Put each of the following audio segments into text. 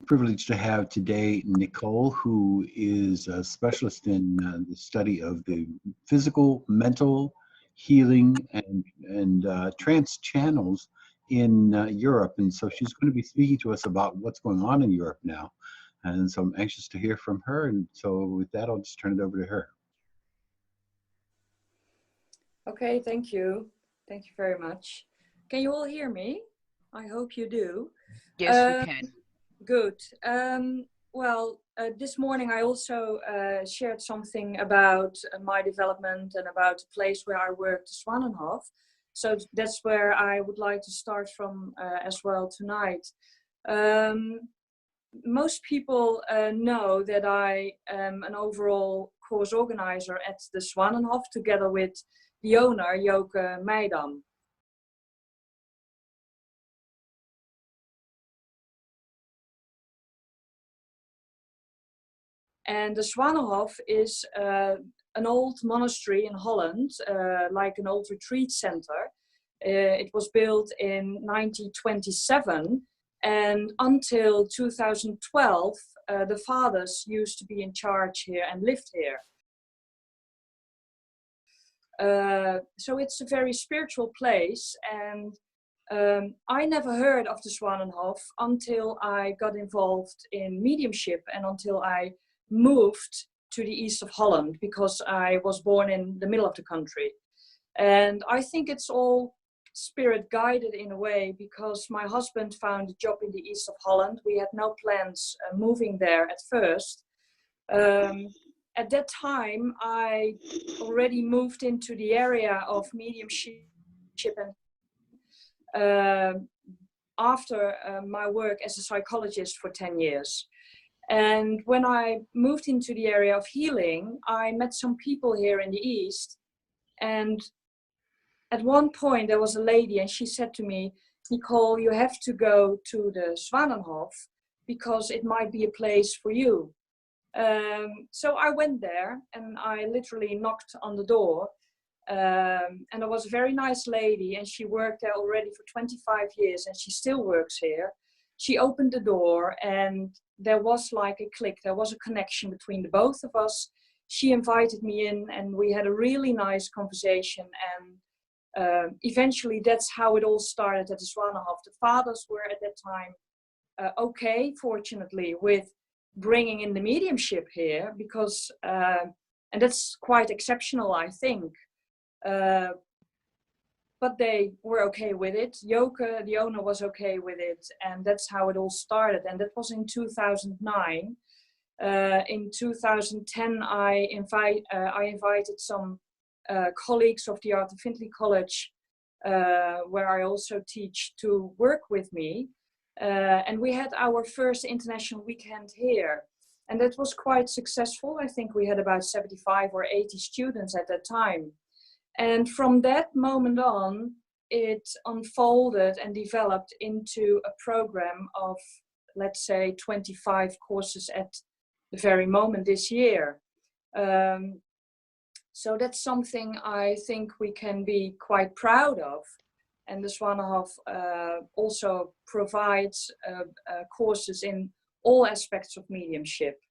privileged to have today Nicole, who is a specialist in the study of the physical, mental healing and trance channels in Europe. And so she's going to be speaking to us about what's going on in Europe now. And so I'm anxious to hear from her. And so with that, I'll just turn it over to her. Okay, thank you. Thank you very much. Can you all hear me? I hope you do. Yes, we can. Good. This morning I also shared something about my development and about the place where I worked, Zwanenhof. So that's where I would like to start from as well tonight. Most people know that I am an overall course organizer at the Zwanenhof together with the owner, Joke Meidam. And the Zwanenhof is an old monastery in Holland, like an old retreat center. It was built in 1927, and until 2012, the fathers used to be in charge here and lived here. So it's a very spiritual place, and I never heard of the Zwanenhof until I got involved in mediumship and until I moved to the east of Holland, because I was born in the middle of the country. And I think it's all spirit guided in a way, because my husband found a job in the east of Holland. We had no plans moving there at first. At that time, I already moved into the area of mediumship and after my work as a psychologist for 10 years. And when I moved into the area of healing, I met some people here in the East. And at one point there was a lady, and she said to me, "Nicole, you have to go to the Zwanenhof because it might be a place for you." So I went there and I literally knocked on the door. And there was a very nice lady, and she worked there already for 25 years, and she still works here. She opened the door, and there was like a click, there was a connection between the both of us. She invited me in, and we had a really nice conversation, and eventually that's how it all started at the Zwanenhof. The fathers were at that time okay, fortunately, with bringing in the mediumship here, because, and that's quite exceptional, I think. But they were okay with it. Joke, the owner, was okay with it, and that's how it all started. And that was in 2009. In 2010, I invited some colleagues of the Arthur FIndlay College, where I also teach, to work with me. And we had our first international weekend here. And that was quite successful. I think we had about 75 or 80 students at that time. And from that moment on, it unfolded and developed into a program of, let's say, 25 courses at the very moment this year. So that's something I think we can be quite proud of. And the Zwanenhof also provides courses in all aspects of mediumship,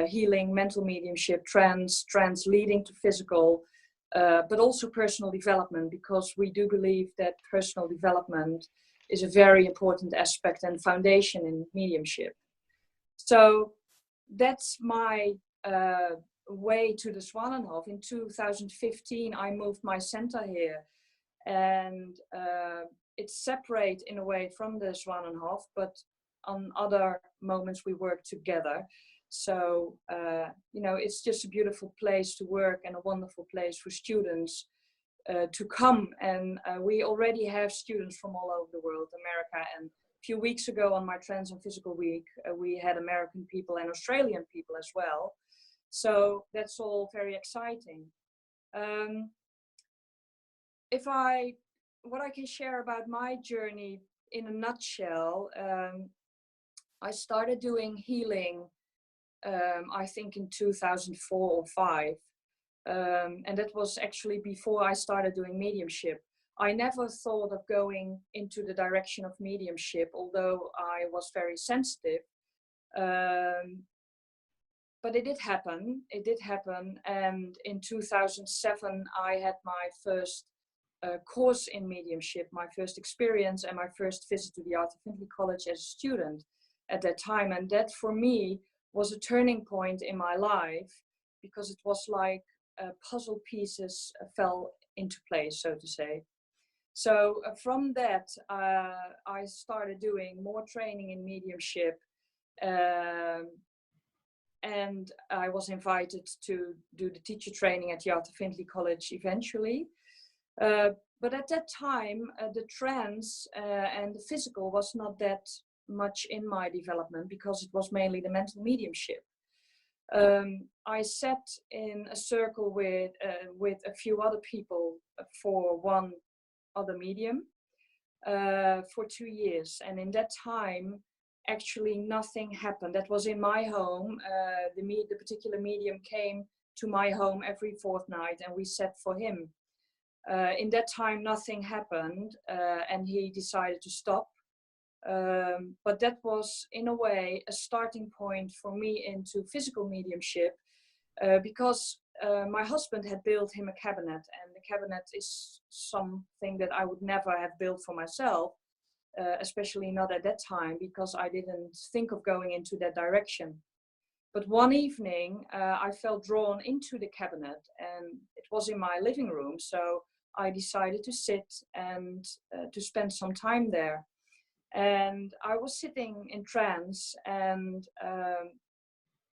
healing, mental mediumship, trance leading to physical, but also personal development, because we do believe that personal development is a very important aspect and foundation in mediumship. So that's my way to the Zwanenhof. In 2015, I moved my center here, and it's separate in a way from the Zwanenhof, but on other moments we work together. So, you know, it's just a beautiful place to work and a wonderful place for students to come. And we already have students from all over the world, America. And a few weeks ago on my Trans and Physical Week, we had American people and Australian people as well. So that's all very exciting. What I can share about my journey in a nutshell, I started doing healing I think in 2004 or 5. And that was actually before I started doing mediumship. I never thought of going into the direction of mediumship, although I was very sensitive. But it did happen. It did happen. And in 2007, I had my first course in mediumship, my first experience, and my first visit to the Arthur FIndlay College as a student at that time. And that for me was a turning point in my life, because it was like puzzle pieces fell into place, so to say. So from that, I started doing more training in mediumship. And I was invited to do the teacher training at the Arthur FIndlay College eventually. But at that time, the trance and the physical was not that much in my development, because it was mainly the mental mediumship. I sat in a circle with a few other people for one other medium for 2 years. And in that time, actually nothing happened. That was in my home. The particular medium came to my home every fortnight, and we sat for him. In that time, nothing happened, and he decided to stop. But that was, in a way, a starting point for me into physical mediumship, because my husband had built him a cabinet, and the cabinet is something that I would never have built for myself. Especially not at that time, because I didn't think of going into that direction. But one evening, I felt drawn into the cabinet, and it was in my living room. So I decided to sit and to spend some time there. And I was sitting in trance, and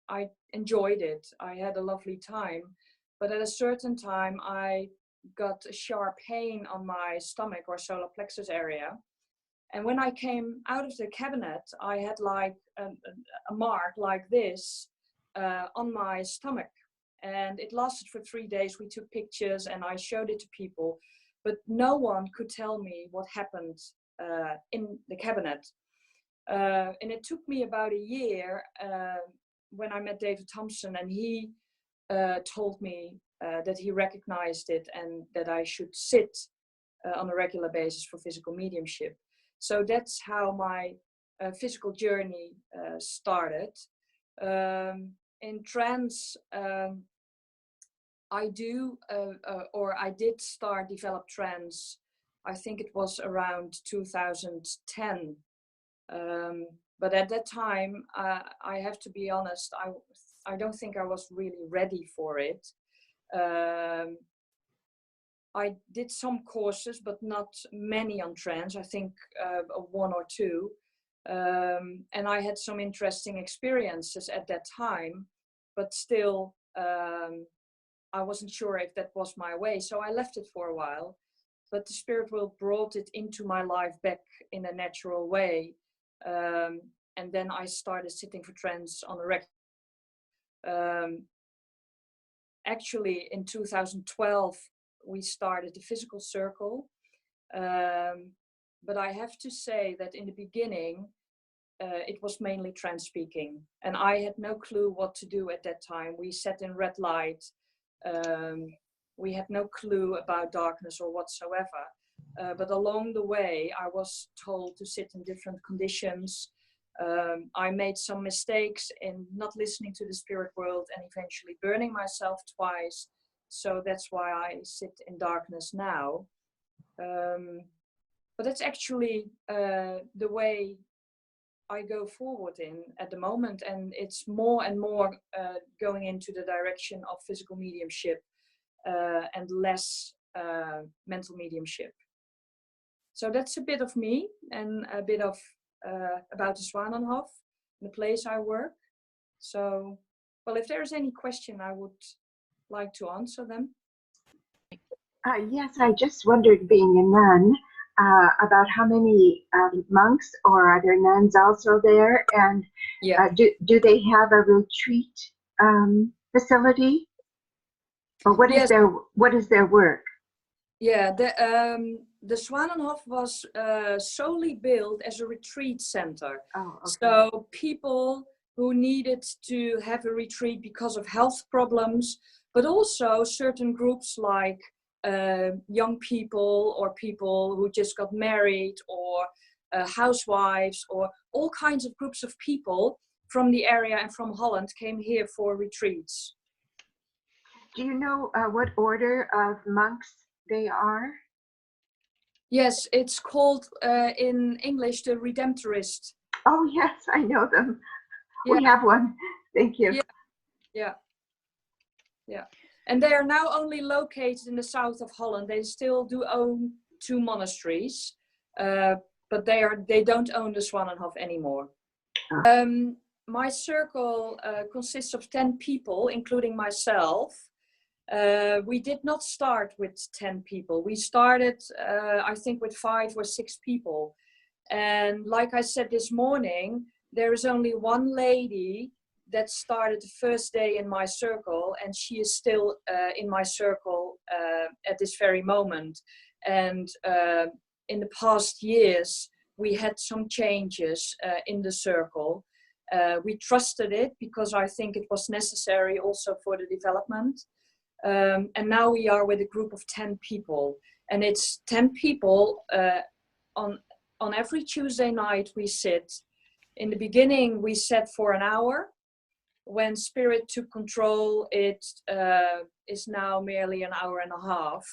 I enjoyed it. I had a lovely time. But at a certain time, I got a sharp pain on my stomach or solar plexus area. And when I came out of the cabinet, I had like a mark like this on my stomach. And it lasted for 3 days. We took pictures and I showed it to people. But no one could tell me what happened in the cabinet. And it took me about a year when I met David Thompson, and he told me that he recognized it and that I should sit on a regular basis for physical mediumship. So that's how my physical journey started. In trance, I did develop trance. I think it was around 2010. But at that time, I have to be honest, I don't think I was really ready for it. I did some courses, but not many on trance. I think 1 or 2. And I had some interesting experiences at that time, but still, I wasn't sure if that was my way. So I left it for a while, but the spirit world brought it into my life back in a natural way. And then I started sitting for trance on a regular. Actually, in 2012, we started the physical circle. But I have to say that in the beginning, it was mainly trance speaking. And I had no clue what to do at that time. We sat in red light. We had no clue about darkness or whatsoever. But along the way, I was told to sit in different conditions. I made some mistakes in not listening to the spirit world and eventually burning myself twice. So that's why I sit in darkness now. But that's actually the way I go forward in at the moment. And it's more and more going into the direction of physical mediumship and less mental mediumship. So that's a bit of me and a bit of about the Zwanenhof, the place I work. So, well, if there's any question, I would like to answer them. Yes, I just wondered, being a nun, about how many monks, or are there nuns also there? And Yeah. Do they have a retreat facility? Or what is their work? Yeah, the Zwanenhof was solely built as a retreat center. Oh, okay. So people who needed to have a retreat because of health problems, but also certain groups like young people or people who just got married or housewives or all kinds of groups of people from the area and from Holland came here for retreats. Do you know what order of monks they are? Yes, it's called in English the Redemptorist. Oh, yes, I know them. Yeah. We have one. Thank you. Yeah. And they are now only located in the south of Holland. They still do own 2 monasteries, but they don't own the Zwanenhof anymore. My circle consists of 10 people, including myself. We did not start with 10 people. We started, I think, with 5 or 6 people. And like I said this morning, there is only one lady that started the first day in my circle, and she is still in my circle at this very moment. And in the past years, we had some changes in the circle. We trusted it because I think it was necessary also for the development. And now we are with a group of 10 people, and it's 10 people on every Tuesday night we sit. In the beginning, we sat for an hour. When spirit took control, it is now merely an hour and a half.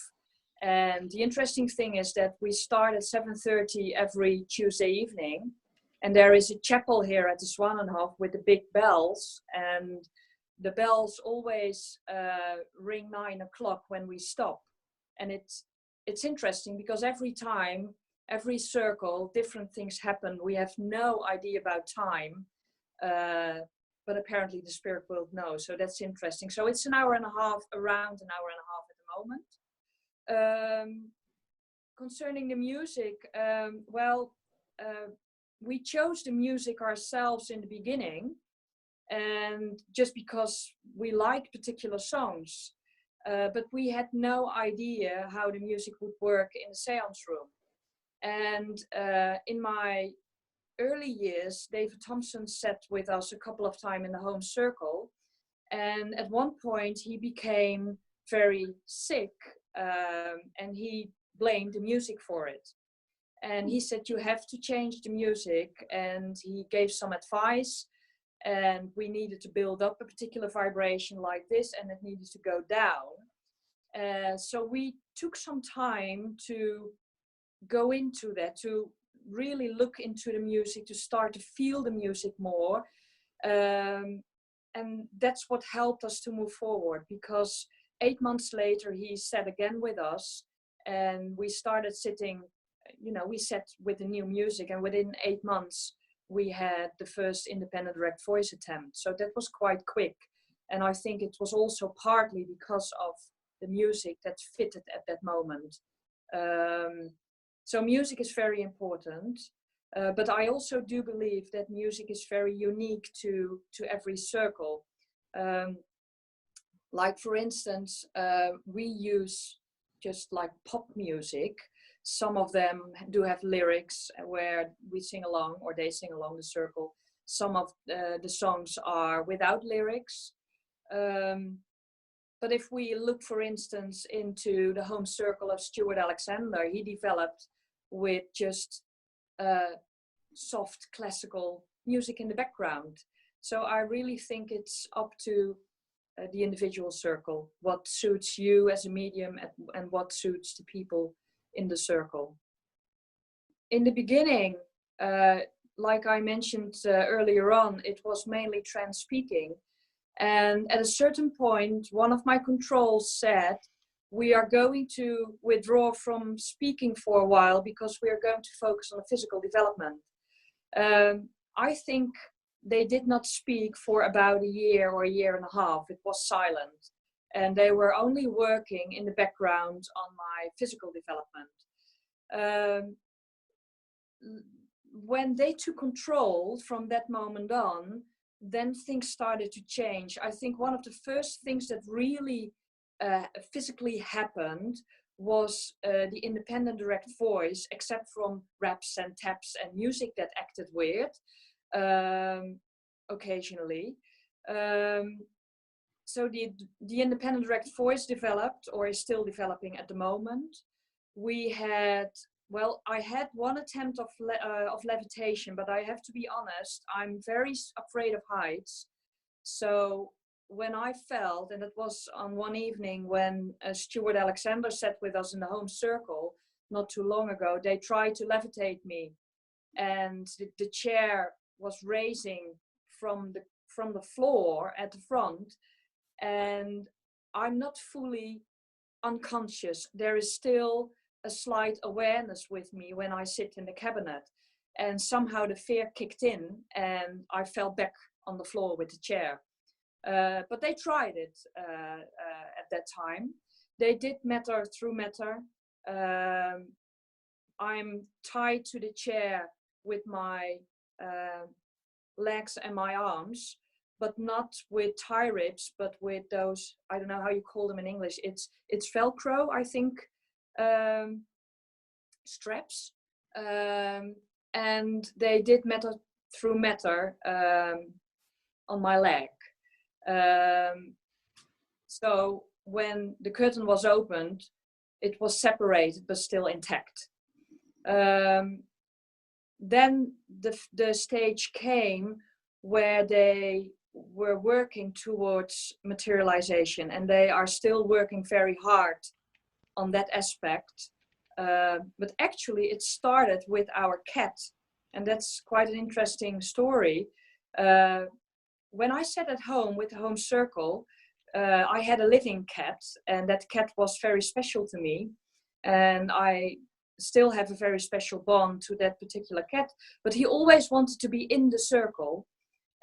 And the interesting thing is that we start at 7:30 every Tuesday evening. And there is a chapel here at the Zwanenhof with the big bells. And the bells always ring 9 o'clock when we stop. And it's interesting because every time, every circle, different things happen. We have no idea about time. But apparently the spirit will know. So that's interesting. So it's an hour and a half, around an hour and a half at the moment. Concerning the music, we chose the music ourselves in the beginning, and just because we liked particular songs, but we had no idea how the music would work in the seance room. And in my early years, David Thompson sat with us a couple of times in the home circle, and at one point he became very sick, and he blamed the music for it. And he said, you have to change the music, and he gave some advice, and we needed to build up a particular vibration like this, and it needed to go down. So we took some time to go into that, to really look into the music, to start to feel the music more. And that's what helped us to move forward, because 8 months later he sat again with us, and we started sitting, we sat with the new music, and within 8 months we had the first independent direct voice attempt. So that was quite quick, and I think it was also partly because of the music that fitted at that moment. So music is very important, but I also do believe that music is very unique to every circle. Like for instance, we use just like pop music. Some of them do have lyrics where we sing along, or they sing along the circle. Some of the songs are without lyrics. But if we look, for instance, into the home circle of Stuart Alexander, he developed with just soft classical music in the background. So I really think it's up to the individual circle, what suits you as a medium and what suits the people in the circle. In the beginning, like I mentioned earlier on, it was mainly trance speaking. And at a certain point, one of my controls said, we are going to withdraw from speaking for a while because we are going to focus on physical development. I think they did not speak for about a year or a year and a half. It was silent. And they were only working in the background on my physical development. When they took control from that moment on, then things started to change. I think one of the first things that really physically happened was the independent direct voice, except from raps and taps and music that acted weird occasionally. So the independent direct voice developed, or is still developing at the moment. We had Well, I had one attempt of levitation, but I have to be honest, I'm very afraid of heights. So when I felt, and it was on one evening when Stuart Alexander sat with us in the home circle not too long ago, they tried to levitate me, and the chair was raising from the floor at the front, and I'm not fully unconscious. There is still a slight awareness with me when I sit in the cabinet, and somehow the fear kicked in and I fell back on the floor with the chair. But they tried it at that time. They did matter through matter. I'm tied to the chair with my legs and my arms, but not with tie rips, but with those, I don't know how you call them in English. It's Velcro, I think, straps. And they did matter through matter on my leg. So when the curtain was opened, it was separated but still intact. Then the stage came where they were working towards materialization, and they are still working very hard on that aspect. But actually it started with our cat, and that's quite an interesting story. When I sat at home with the home circle, I had a living cat, and that cat was very special to me, and I still have a very special bond to that particular cat, but he always wanted to be in the circle,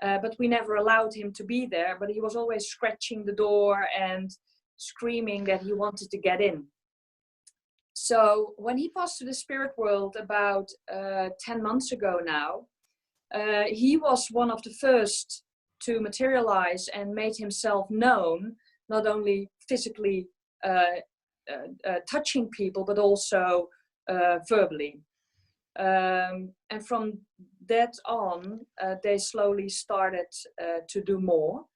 but we never allowed him to be there, but he was always scratching the door and screaming that he wanted to get in. So when he passed to the spirit world about 10 months ago now, he was one of the first to materialize and made himself known, not only physically touching people, but also verbally. And from that on, they slowly started to do more.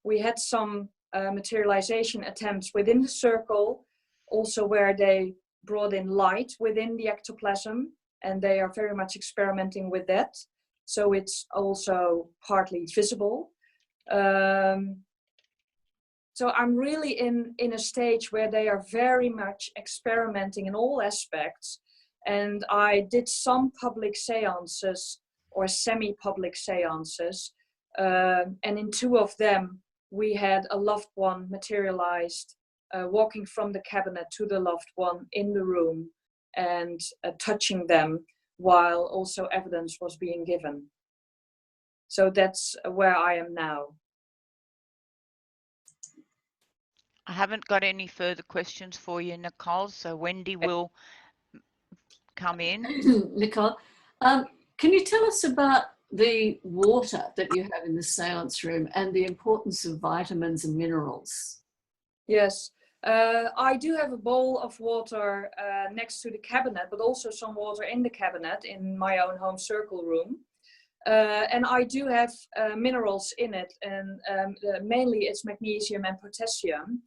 We had some materialization attempts within the circle, also where they brought in light within the ectoplasm, and they are very much experimenting with that. So it's also partly visible. So I'm really in a stage where they are very much experimenting in all aspects. And I did some public seances or semi-public seances. And in 2 of them, we had a loved one materialized, walking from the cabinet to the loved one in the room and touching them while also evidence was being given. So that's where I am now. I haven't got any further questions for you, Nicole, so Wendy will come in. Nicole, can you tell us about the water that you have in the seance room and the importance of vitamins and minerals? Yes, I do have a bowl of water next to the cabinet, but also some water in the cabinet in my own home circle room. And I do have minerals in it, and mainly it's magnesium and potassium,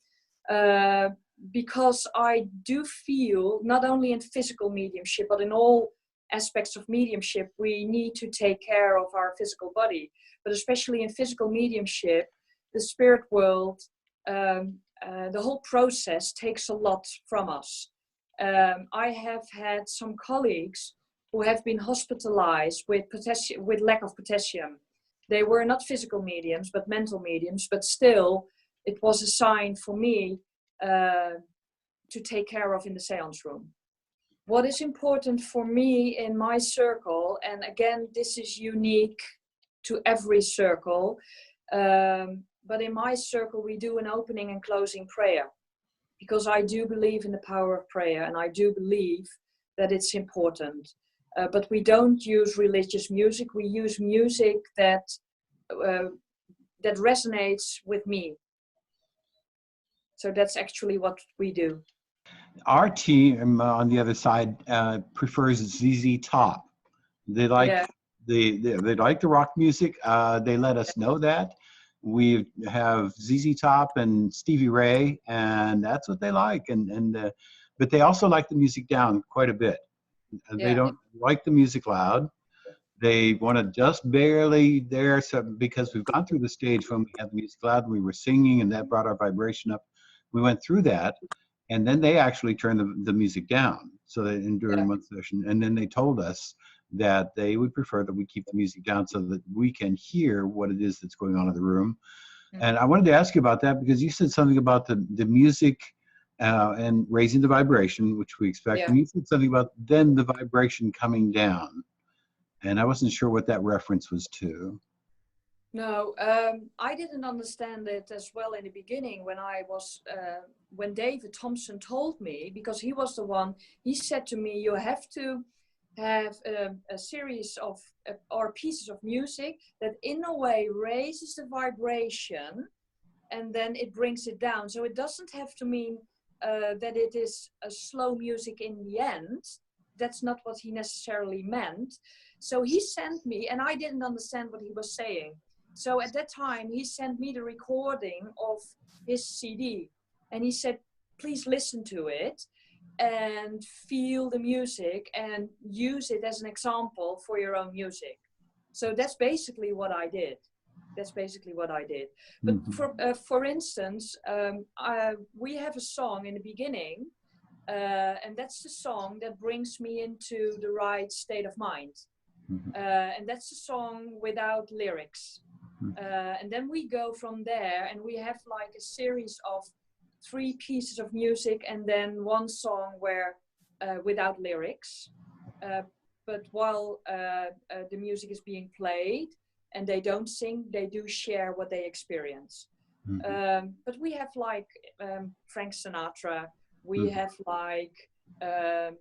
because I do feel, not only in physical mediumship, but in all aspects of mediumship, we need to take care of our physical body. But especially in physical mediumship, the spirit world, the whole process takes a lot from us. I have had some colleagues who have been hospitalized with lack of potassium. They were not physical mediums, but mental mediums, but still it was a sign for me to take care of in the seance room. What is important for me in my circle, and again, this is unique to every circle, but in my circle, we do an opening and closing prayer, because I do believe in the power of prayer, and I do believe that it's important. But we don't use religious music. We use music that resonates with me. So that's actually what we do. Our team on the other side prefers ZZ Top. They like they like the rock music. They let us know that. We have ZZ Top and Stevie Ray, and that's what they like. And but they also like the music down quite a bit. They Yeah. don't like the music loud. They want to just barely there, so because we've gone through the stage when we had the music loud and we were singing and that brought our vibration up. We went through that, and then they actually turned the music down so that during Yeah. one session, and then they told us that they would prefer that we keep the music down so that we can hear what it is that's going on in the room. And I wanted to ask you about that because you said something about the music and raising the vibration, which we expect, Yeah. and you said something about then the vibration coming down. And I wasn't sure what that reference was to. No, I didn't understand it as well in the beginning when I was, when David Thompson told me, because he was the one, he said to me, you have to have a series of, or pieces of music that in a way raises the vibration and then it brings it down. So it doesn't have to mean that it is a slow music in the end. That's not what he necessarily meant. So he sent me, and I didn't understand what he was saying. So at that time, he sent me the recording of his CD. And he said, please listen to it and feel the music and use it as an example for your own music. So that's basically what I did. That's basically what I did. But for instance, we have a song in the beginning, and that's the song that brings me into the right state of mind. And that's the song without lyrics. And then we go from there and we have like a series of 3 pieces of music and then one song where without lyrics. But while the music is being played and they don't sing, they do share what they experience. But we have like Frank Sinatra, we have like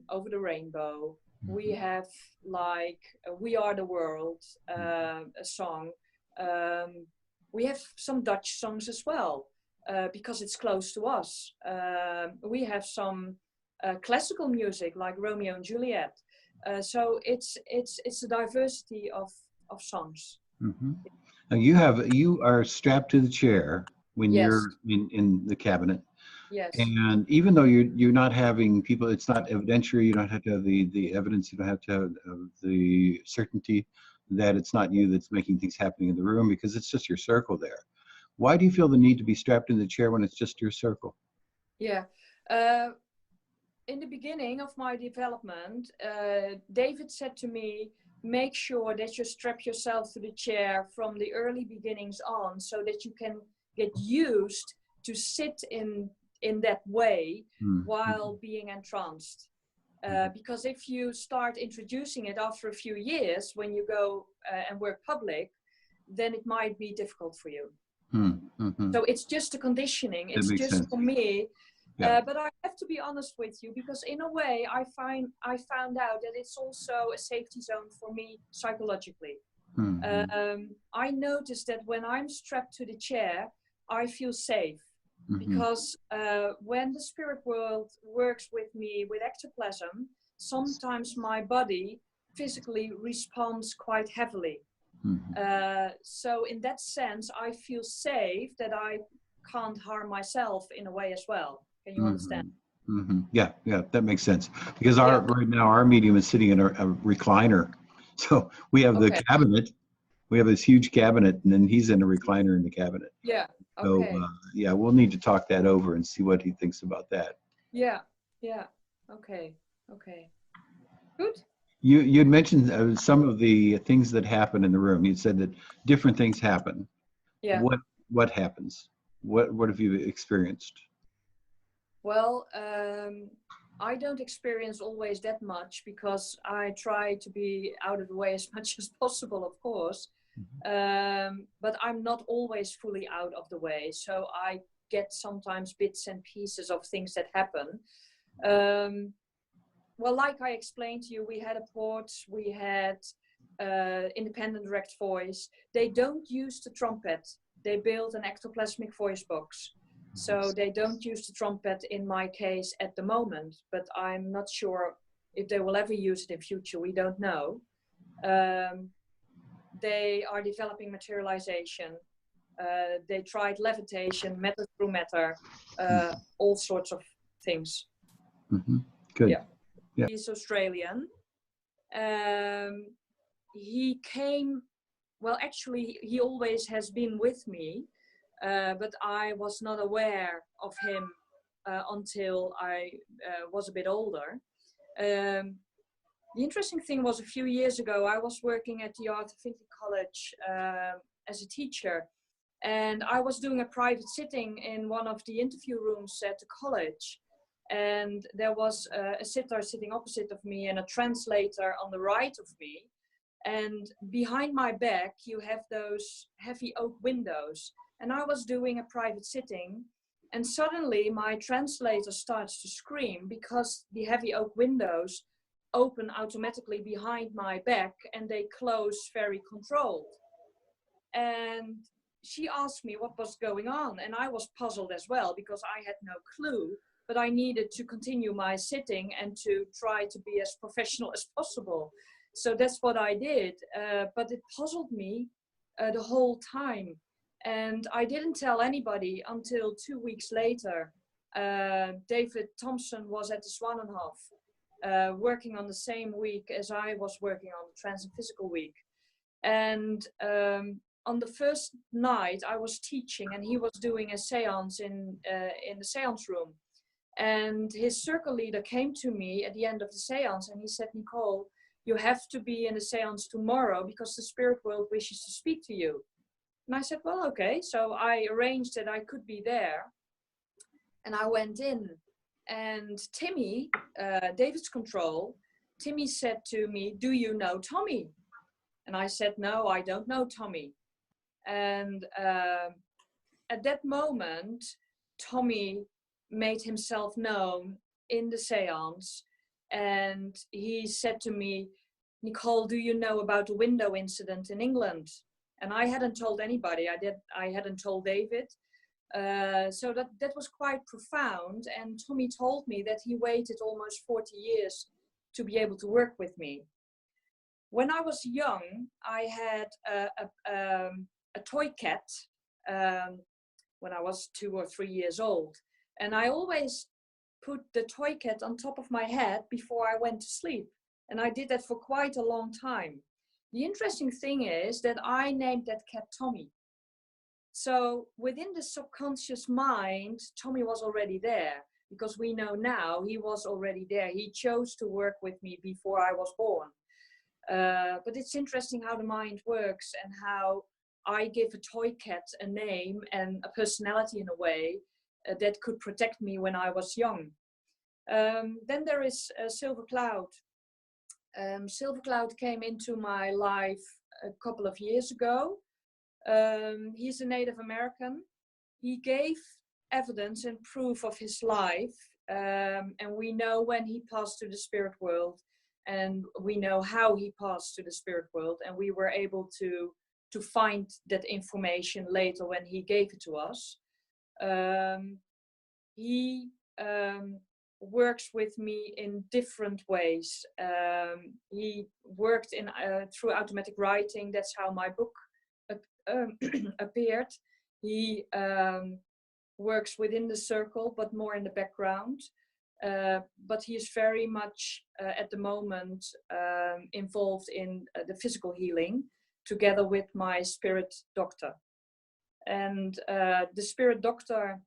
Over the Rainbow, we have like We Are the World, a song. We have some Dutch songs as well, because it's close to us. We have some classical music like Romeo and Juliet. So it's a diversity of songs. Now you are strapped to the chair when Yes. you're in the cabinet. Yes. And even though you're not having people, it's not evidentiary, you don't have to have the evidence, you don't have to have the certainty that it's not you that's making things happening in the room because it's just your circle there. Why do you feel the need to be strapped in the chair when it's just your circle? Yeah. In the beginning of my development, David said to me, make sure that you strap yourself to the chair from the early beginnings on so that you can get used to sit in that way while being entranced. Because if you start introducing it after a few years, when you go and work public, then it might be difficult for you. So it's just a conditioning. It's just sense. for me. Yeah. But I have to be honest with you, because in a way I found out that it's also a safety zone for me psychologically. I noticed that when I'm strapped to the chair, I feel safe. Because when the spirit world works with me with ectoplasm, sometimes my body physically responds quite heavily. So in that sense, I feel safe that I can't harm myself in a way as well. Can you understand? Yeah, that makes sense. Because right now our medium is sitting in a recliner. So we have the cabinet, we have this huge cabinet, and then he's in a recliner in the cabinet. Yeah. So yeah, we'll need to talk that over and see what he thinks about that. Yeah. Okay. Good. You'd mentioned some of the things that happen in the room. You said that different things happen. Yeah. What happens? What have you experienced? Well, I don't experience always that much because I try to be out of the way as much as possible, of course. But I'm not always fully out of the way. So I get sometimes bits and pieces of things that happen. Well, like I explained to you, we had a port, we had independent direct voice. They don't use the trumpet. They build an ectoplasmic voice box. So they don't use the trumpet in my case at the moment, but I'm not sure if they will ever use it in future. We don't know. They are developing materialisation. They tried levitation, matter through matter, all sorts of things. Good. Yeah. Yeah. He's Australian. He came, well, actually, he always has been with me, but I was not aware of him until I was a bit older. The interesting thing was, a few years ago, I was working at the Arthur FIndlay College as a teacher, and I was doing a private sitting in one of the interview rooms at the college. And there was a sitter sitting opposite of me and a translator on the right of me. And behind my back, you have those heavy oak windows. And I was doing a private sitting, and suddenly my translator starts to scream because the heavy oak windows open automatically behind my back and they close very controlled. And she asked me what was going on, and I was puzzled as well because I had no clue, but I needed to continue my sitting and to try to be as professional as possible. So that's what I did, but it puzzled me the whole time. And I didn't tell anybody until 2 weeks later. David Thompson was at the Zwanenhof, working on the same week as I was working on the Trans and Physical Week. And on the first night I was teaching, and he was doing a seance in the seance room. And his circle leader came to me at the end of the seance and he said, "Nicole, you have to be in the seance tomorrow because the spirit world wishes to speak to you." And I said, "Well, okay." So I arranged that I could be there. And I went in, and Timmy, David's control, Timmy said to me, "Do you know Tommy?" And I said, "No, I don't know Tommy." And at that moment, Tommy made himself known in the seance. And he said to me, "Nicole, do you know about the window incident in England?" And I hadn't told anybody. I hadn't told David. So that was quite profound. And Tommy told me that he waited almost 40 years to be able to work with me. When I was young, I had a toy cat when I was 2 or 3 years old. And I always put the toy cat on top of my head before I went to sleep. And I did that for quite a long time. The interesting thing is that I named that cat Tommy. So within the subconscious mind, Tommy was already there, because we know now he was already there. He chose to work with me before I was born. But it's interesting how the mind works and how I give a toy cat a name and a personality in a way that could protect me when I was young. Then there is Silver Cloud. Silver Cloud came into my life a couple of years ago. He's a Native American. He gave evidence and proof of his life, and we know when he passed to the spirit world, and we know how he passed to the spirit world, and we were able to find that information later when he gave it to us. He works with me in different ways. He worked through automatic writing. That's how my book appeared. He works within the circle, but more in the background. But he is very much at the moment involved in the physical healing, together with my spirit doctor. And the spirit doctor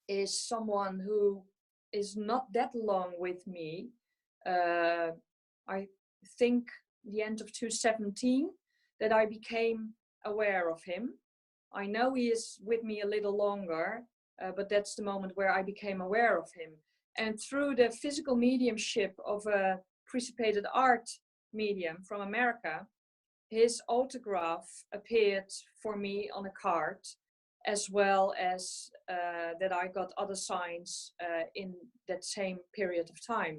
is someone who is not that long with me. I think the end of 2017 that I became aware of him. I know he is with me a little longer, but that's the moment where I became aware of him. And through the physical mediumship of a precipitated art medium from America, his autograph appeared for me on a card, as well as that I got other signs in that same period of time.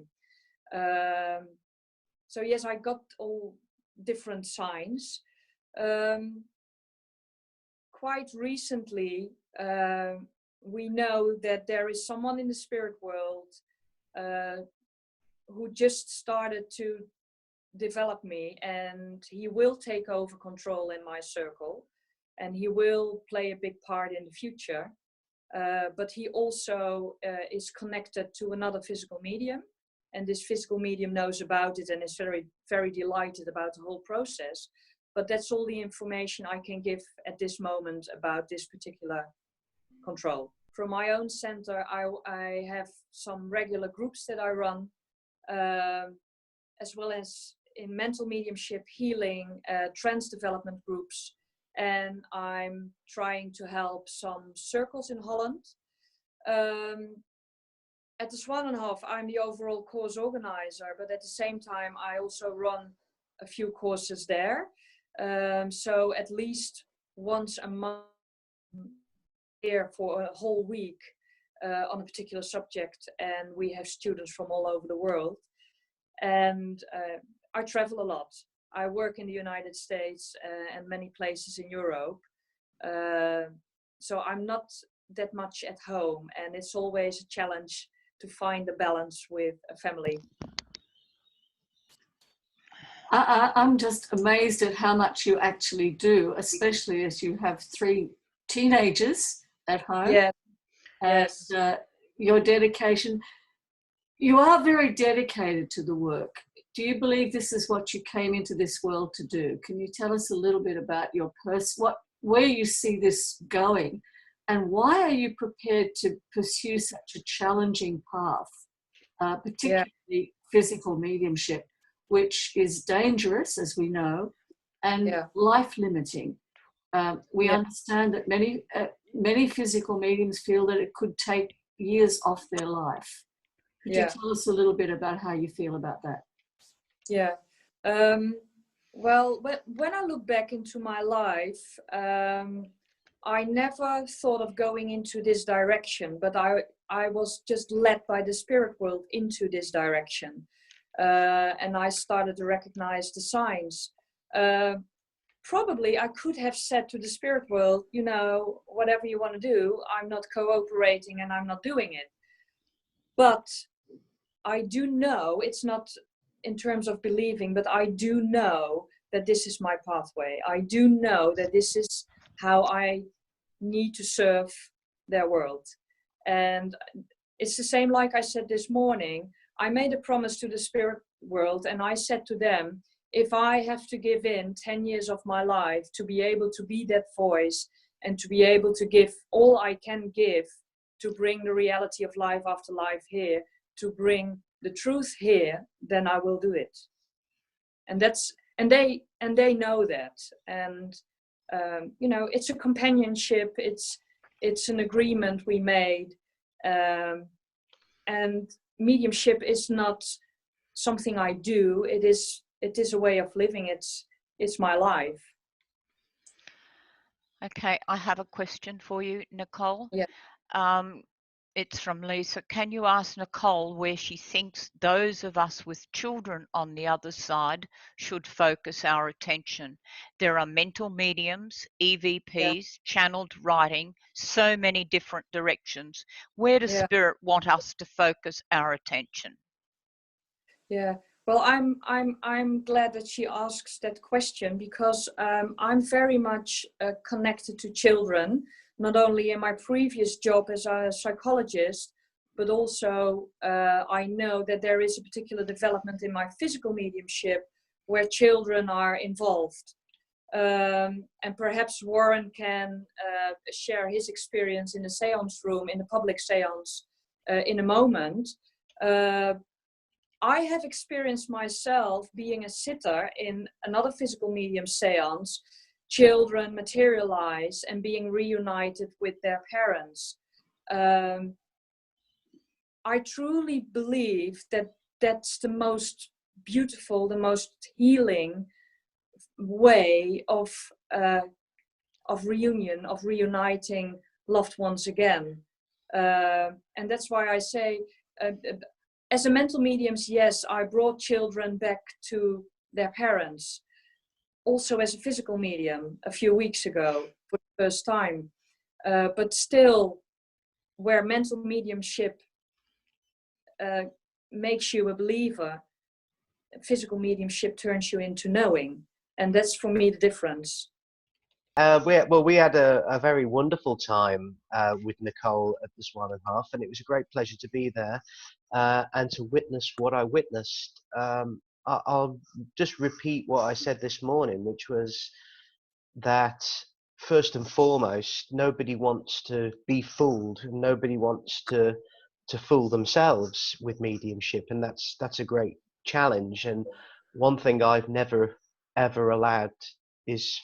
So yes, I got all different signs. Quite recently, we know that there is someone in the spirit world who just started to develop me, and he will take over control in my circle, and he will play a big part in the future. but he also is connected to another physical medium, and this physical medium knows about it and is very, very delighted about the whole process. But that's all the information I can give at this moment about this particular control. From my own center, I have some regular groups that I run, as well as in mental mediumship, healing, trance development groups. And I'm trying to help some circles in Holland. At the Zwanenhof, I'm the overall course organizer, but at the same time, I also run a few courses there. So at least once a month here for a whole week on a particular subject, and we have students from all over the world. And I travel a lot. I work in the United States and many places in Europe. So I'm not that much at home, and it's always a challenge to find a balance with a family. I'm just amazed at how much you actually do, especially as you have 3 teenagers at home. Yeah. And Yes. Your dedication. You are very dedicated to the work. Do you believe this is what you came into this world to do? Can you tell us a little bit about your where you see this going, and why are you prepared to pursue such a challenging path, particularly physical mediumship, which is dangerous, as we know, and life-limiting? We understand that many physical mediums feel that it could take years off their life. Could you tell us a little bit about how you feel about that? Yeah. Well, when I look back into my life, I never thought of going into this direction, but I was just led by the spirit world into this direction. And I started to recognize the signs. Probably I could have said to the spirit world, you know, whatever you want to do, I'm not cooperating and I'm not doing it. But I do know, it's not in terms of believing, but I do know that this is my pathway. I do know that this is how I need to serve their world. And it's the same like I said this morning. I made a promise to the spirit world, and I said to them, if I have to give in 10 years of my life to be able to be that voice and to be able to give all I can give to bring the reality of life after life here, to bring the truth here, then I will do it. And they know that. And you know, it's a companionship. It's an agreement we made. And mediumship is not something I do. It is a way of living. It's my life. Okay, I have a question for you, Nicole. Yeah. It's from Lisa. Can you ask Nicole where she thinks those of us with children on the other side should focus our attention? There are mental mediums, EVPs, channeled writing, so many different directions. Where does Spirit want us to focus our attention? Yeah. Well, I'm glad that she asks that question, because I'm very much connected to children, not only in my previous job as a psychologist, but also I know that there is a particular development in my physical mediumship where children are involved. And perhaps Warren can share his experience in the seance room, in the public seance, in a moment. I have experienced myself being a sitter in another physical medium seance, children materialize and being reunited with their parents. I truly believe that that's the most beautiful, the most healing way of reunion, of reuniting loved ones again. And that's why I say, as a mental medium, yes, I brought children back to their parents. Also as a physical medium a few weeks ago for the first time. But still, where mental mediumship makes you a believer, physical mediumship turns you into knowing. And that's for me the difference. We had a very wonderful time with Nicole at the Zwanenhof, and it was a great pleasure to be there and to witness what I witnessed. I'll just repeat what I said this morning, which was that first and foremost, nobody wants to be fooled. Nobody wants to fool themselves with mediumship, and that's a great challenge. And one thing I've never ever allowed is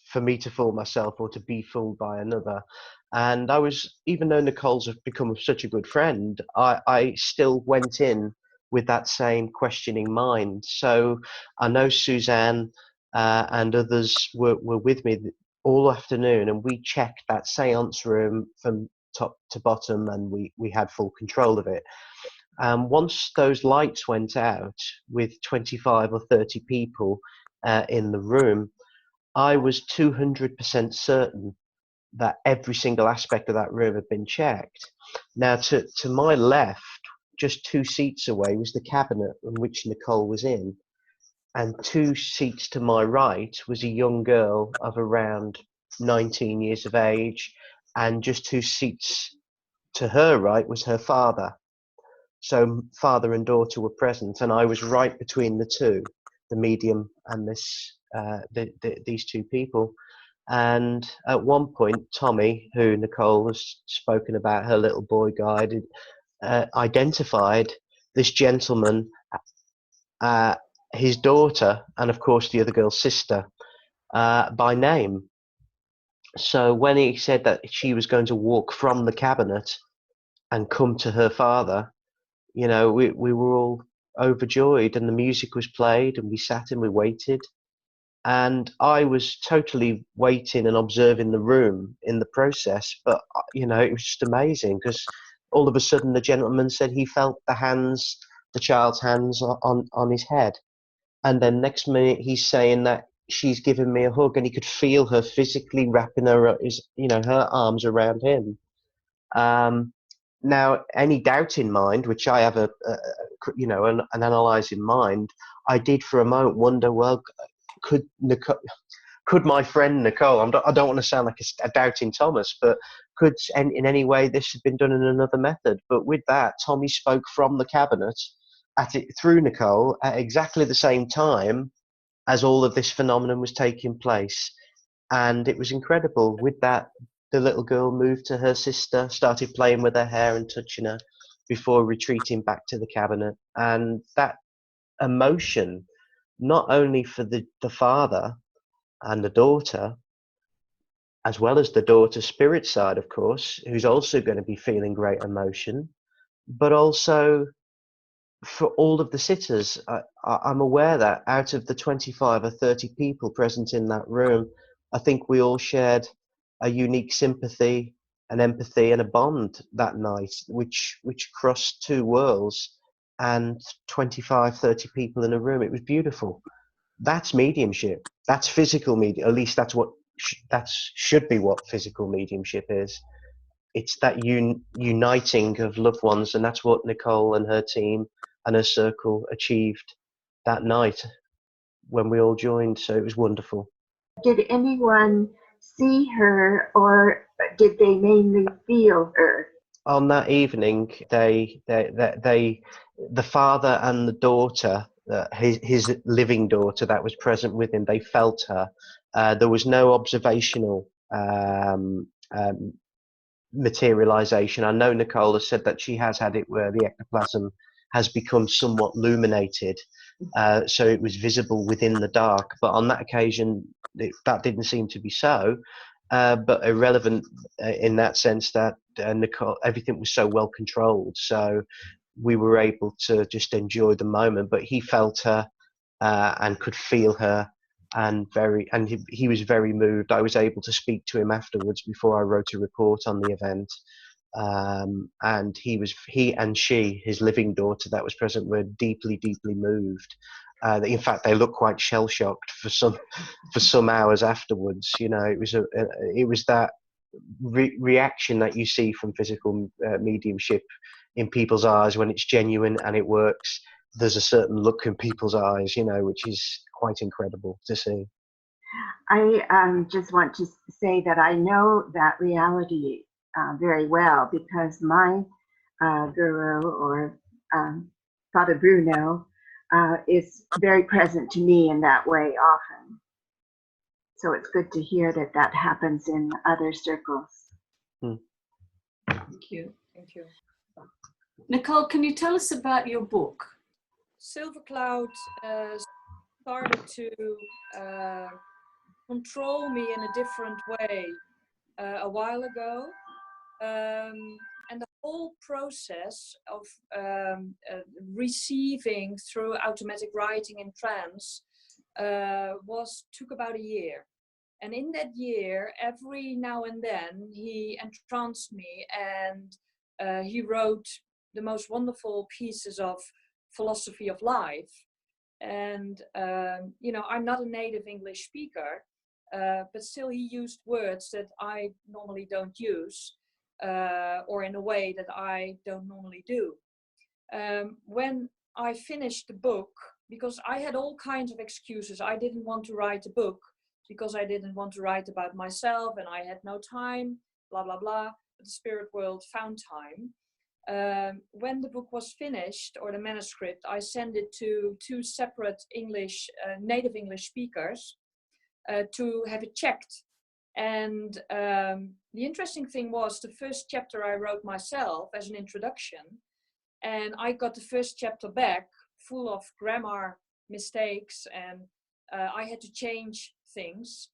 for me to fool myself or to be fooled by another. And I was, even though Nicole's become such a good friend, I still went in with that same questioning mind. So I know Suzanne and others were with me all afternoon, and we checked that seance room from top to bottom, and we had full control of it. Once those lights went out with 25 or 30 people in the room, I was 200% certain that every single aspect of that room had been checked. Now, to my left, just 2 seats away, was the cabinet in which Nicole was in. And 2 seats to my right was a young girl of around 19 years of age. And just 2 seats to her right was her father. So father and daughter were present, and I was right between the two, the medium and these 2 people. And at one point, Tommy, who Nicole has spoken about, her little boy guide, identified this gentleman, his daughter, and of course the other girl's sister, by name. So when he said that she was going to walk from the cabinet and come to her father, you know, we were all overjoyed, and the music was played, and we sat and we waited. And I was totally waiting and observing the room in the process. But, you know, it was just amazing, because all of a sudden the gentleman said he felt the child's hands on his head. And then next minute he's saying that she's giving me a hug, and he could feel her physically wrapping her arms around him. Now, any doubting mind, which I have an analysing mind, I did for a moment wonder, well, could my friend Nicole, I don't want to sound like a doubting Thomas, but could in any way this have been done in another method? But with that, Tommy spoke from the cabinet through Nicole at exactly the same time as all of this phenomenon was taking place. And it was incredible. With that, the little girl moved to her sister, started playing with her hair and touching her before retreating back to the cabinet. And that emotion, not only for the father and the daughter, as well as the daughter's spirit side, of course, who's also going to be feeling great emotion, but also for all of the sitters. I'm aware that out of the 25 or 30 people present in that room, I think we all shared a unique sympathy and empathy and a bond that night, which crossed 2 worlds and 25, 30 people in a room. It was beautiful. That's mediumship. That's physical medium. At least that's what that should be what physical mediumship is. It's that uniting of loved ones, and that's what Nicole and her team and her circle achieved that night when we all joined. So it was wonderful. Did anyone see her, or did they mainly feel her? On that evening, the father and the daughter, his living daughter that was present with him, they felt her. There was no observational materialization. I know Nicole has said that she has had it where the ectoplasm has become somewhat illuminated, so it was visible within the dark. But on that occasion, that didn't seem to be so. But irrelevant in that sense that Nicole, everything was so well controlled, so we were able to just enjoy the moment. But he felt her and could feel her, and he was very moved. I was able to speak to him afterwards before I wrote a report on the event, and he and she, his living daughter that was present, were deeply moved. In fact, they looked quite shell shocked for some hours afterwards. You know, it was that reaction that you see from physical mediumship in people's eyes when it's genuine and it works. There's a certain look in people's eyes, you know, which is quite incredible to see. I just want to say that I know that reality very well because my guru or Father Bruno is very present to me in that way often. So it's good to hear that that happens in other circles. Thank you. Thank you. Nicole, can you tell us about your book? Silver Cloud started to control me in a different way a while ago. And the whole process of receiving through automatic writing in trance took about a year. And in that year, every now and then, he entranced me and he wrote the most wonderful pieces of philosophy of life. And, you know, I'm not a native English speaker, but still he used words that I normally don't use, or in a way that I don't normally do. When I finished the book, because I had all kinds of excuses, I didn't want to write a book because I didn't want to write about myself and I had no time, blah, blah, blah. But the spirit world found time. When the book was finished, or the manuscript, I sent it to 2 separate English, native English speakers to have it checked. And the interesting thing was the first chapter I wrote myself as an introduction, and I got the first chapter back full of grammar mistakes, and I had to change things.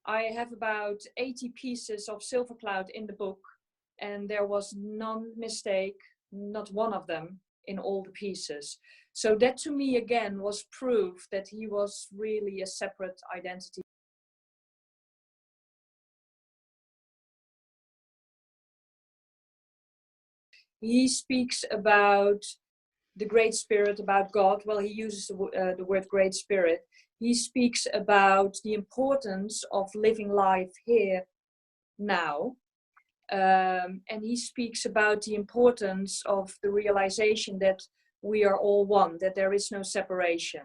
I have about 80 pieces of Silver Cloud in the book, and there was none mistake, not one of them in all the pieces. So that to me again was proof that he was really a separate identity. He speaks about the Great Spirit, about God. Well, he uses the word Great Spirit. He speaks about the importance of living life here, now. And he speaks about the importance of the realization that we are all one, that there is no separation.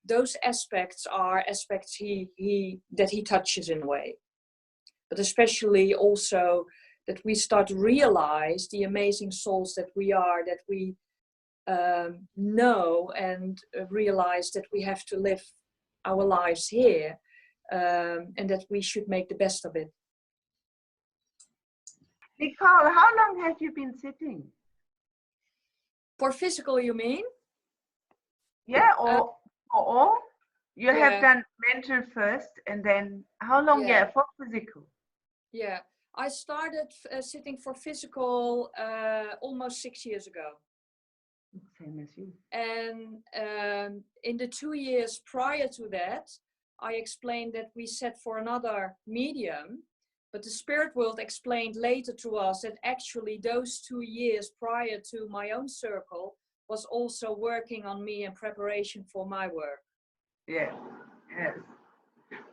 Those aspects are aspects that he touches in a way. But especially also that we start to realize the amazing souls that we are, that we know and realize that we have to live our lives here, and that we should make the best of it. Nicole, how long have you been sitting? For physical, you mean? Yeah, or you yeah. have done mental first, and then how long? Yeah, for physical. Yeah, I started sitting for physical almost 6 years ago. Same as you. And in the 2 years prior to that, I explained that we set for another medium, but the spirit world explained later to us that actually those 2 years prior to my own circle was also working on me in preparation for my work. Yes, yes.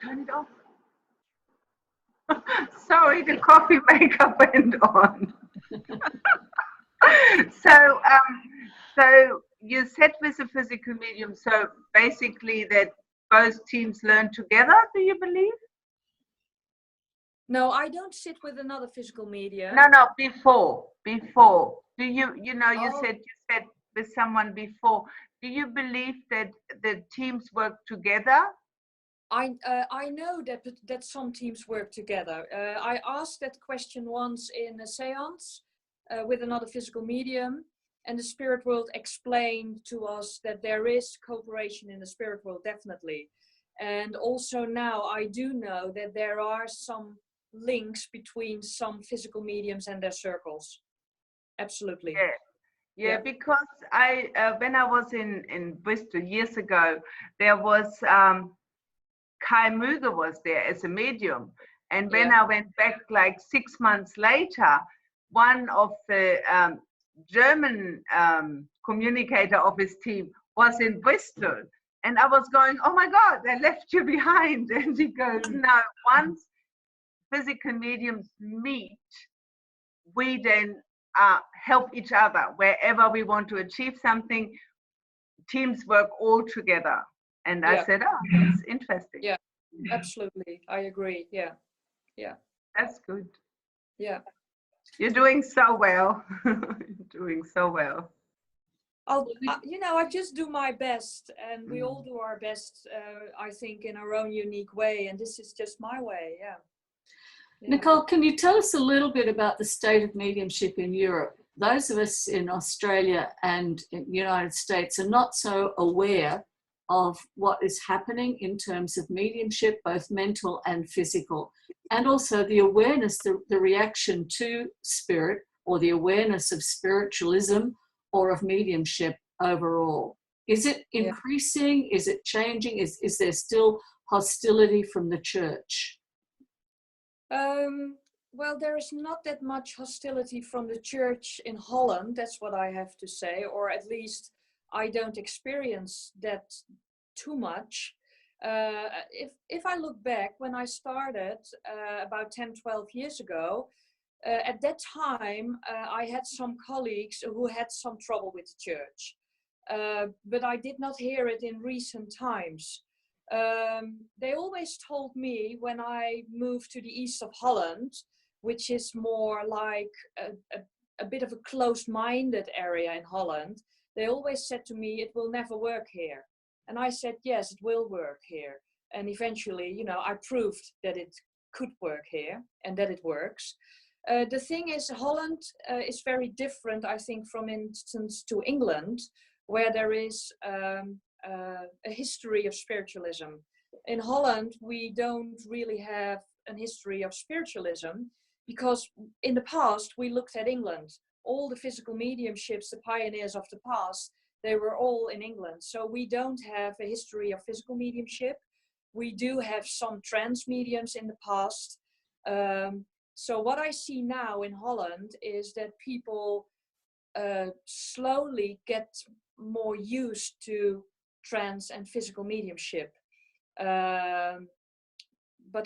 Turn it off. Sorry, the coffee maker went on. So you said with a physical medium, so basically that both teams learn together, do you believe? No, I don't sit with another physical medium. No, before. Do you said with someone before. Do you believe that the teams work together? I know that some teams work together. I asked that question once in a seance with another physical medium, and the spirit world explained to us that there is cooperation in the spirit world, definitely. And also now I do know that there are some links between some physical mediums and their circles. Absolutely. Yeah, because when I was in Bristol years ago, there was Kai Müger was there as a medium. And when I went back like 6 months later, one of the German communicator of his team was in Bristol. And I was going, oh my God, I left you behind. And he goes, no, once physical mediums meet, we then help each other wherever we want to achieve something. Teams work all together. And Yeah. I said, oh, that's interesting. Yeah. Absolutely, I agree. Yeah, yeah, That's good. yeah. You're doing so well. You're doing so well. You know, I just do my best, and we all do our best, I think, in our own unique way, and this is just my way. Yeah. Nicole, can you tell us a little bit about the state of mediumship in Europe? Those of us in Australia and in the United States are not so aware of what is happening in terms of mediumship, both mental and physical, and also the awareness, the reaction to spirit, or the awareness of spiritualism or of mediumship overall. Is it increasing? Is it changing? Is there still hostility from the church? Well, there is not that much hostility from the church in Holland, that's what I have to say, or at least I don't experience that too much. If I look back, when I started about 10, 12 years ago, at that time, I had some colleagues who had some trouble with the church, but I did not hear it in recent times. They always told me when I moved to the east of Holland, which is more like a bit of a closed-minded area in Holland, they always said to me, it will never work here. And I said, yes, it will work here. And eventually, you know, I proved that it could work here and that it works. The thing is, Holland is very different, I think, from instance to England, where there is a history of spiritualism. In Holland, we don't really have a history of spiritualism because in the past we looked at England. All the physical mediumships, the pioneers of the past, they were all in England. So we don't have a history of physical mediumship. We do have some trance mediums in the past. So what I see now in Holland is that people slowly get more used to trance and physical mediumship. But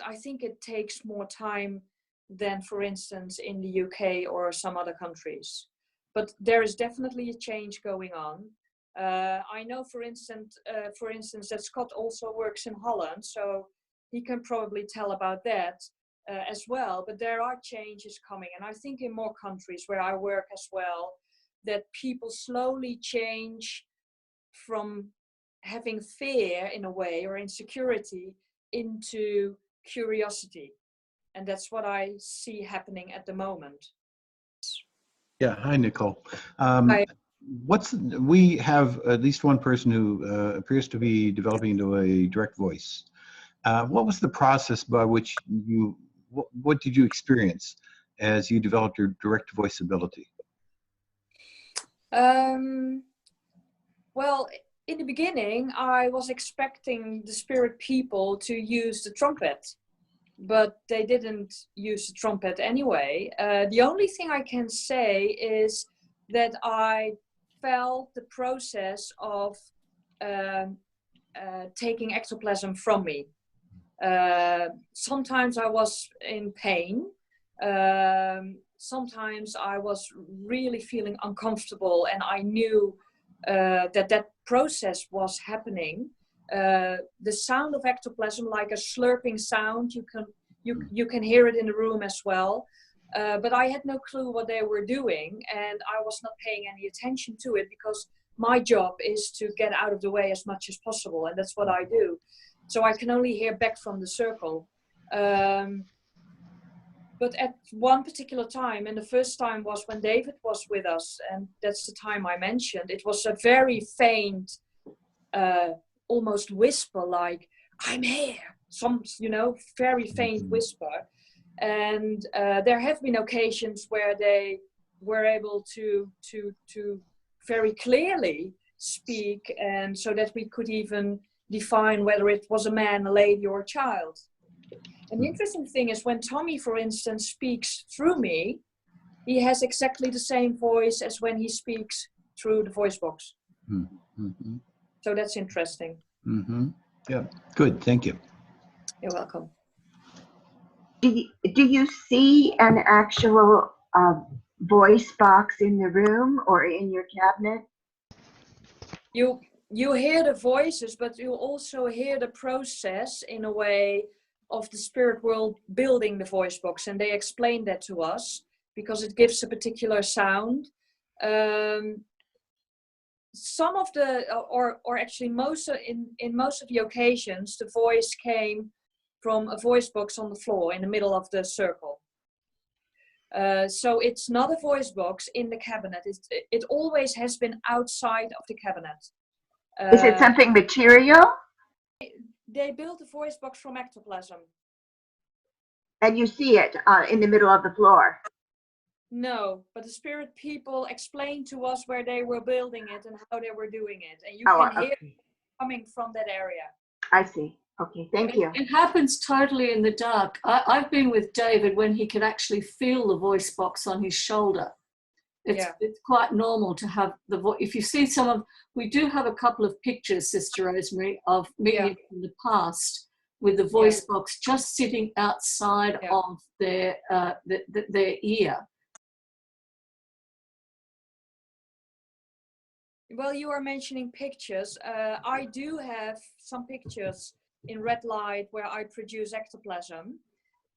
I think it takes more time than, for instance, in the UK or some other countries. But there is definitely a change going on. I know, for instance, that Scott also works in Holland, so he can probably tell about that as well. But there are changes coming, and I think in more countries where I work as well, that people slowly change from having fear in a way or insecurity into curiosity. And that's what I see happening at the moment. Yeah, hi, Nicole. Hi. We have at least one person who appears to be developing into a direct voice. What was the process by which what did you experience as you developed your direct voice ability? Well, in the beginning, I was expecting the spirit people to use the trumpet, but they didn't use the trumpet anyway. The only thing I can say is that I felt the process of taking ectoplasm from me. Sometimes I was in pain. Sometimes I was really feeling uncomfortable, and I knew that process was happening. The sound of ectoplasm, like a slurping sound, you can hear it in the room as well. But I had no clue what they were doing, and I was not paying any attention to it because my job is to get out of the way as much as possible, and that's what I do. So I can only hear back from the circle. But at one particular time, and the first time was when David was with us, and that's the time I mentioned, it was a very faint, almost whisper, like, I'm here, some, very faint whisper. And there have been occasions where they were able to very clearly speak, and so that we could even define whether it was a man, a lady, or a child. And the interesting thing is when Tommy, for instance, speaks through me, he has exactly the same voice as when he speaks through the voice box. Mm-hmm. So that's interesting. Mm-hmm. Yeah, good, thank you. You're welcome. Do you see an actual You you hear the voices, but you also hear the process in a way of the spirit world building the voice box, and they explain that to us because it gives a particular sound. Some of the, or actually in most of the occasions, the voice came from a voice box on the floor in the middle of the circle. So it's not a voice box in the cabinet. It always has been outside of the cabinet. Is it something material? They built a voice box from ectoplasm. And you see it in the middle of the floor? No, but the spirit people explained to us where they were building it and how they were doing it. And you can hear it coming from that area. I see. Okay, thank you. It happens totally in the dark. I've been with David when he could actually feel the voice box on his shoulder. It's quite normal to have the voice. If you see we do have a couple of pictures, Sister Rosemary, of mediums in the past with the voice box just sitting outside of their ear. Well, you are mentioning pictures. I do have some pictures in red light where I produce ectoplasm,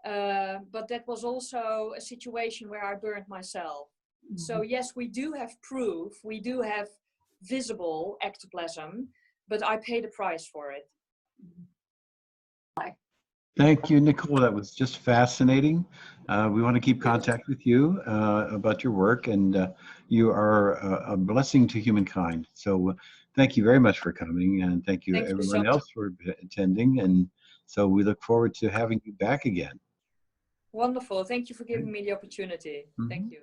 but that was also a situation where I burned myself. Mm-hmm. So yes, we do have proof, we do have visible ectoplasm, but I paid a price for it. Thank you, Nicole. That was just fascinating. We want to keep contact with you about your work, and you are a blessing to humankind. So thank you very much for coming, and thank you everyone else for attending. And so we look forward to having you back again. Wonderful. Thank you for giving me the opportunity. Mm-hmm. Thank you.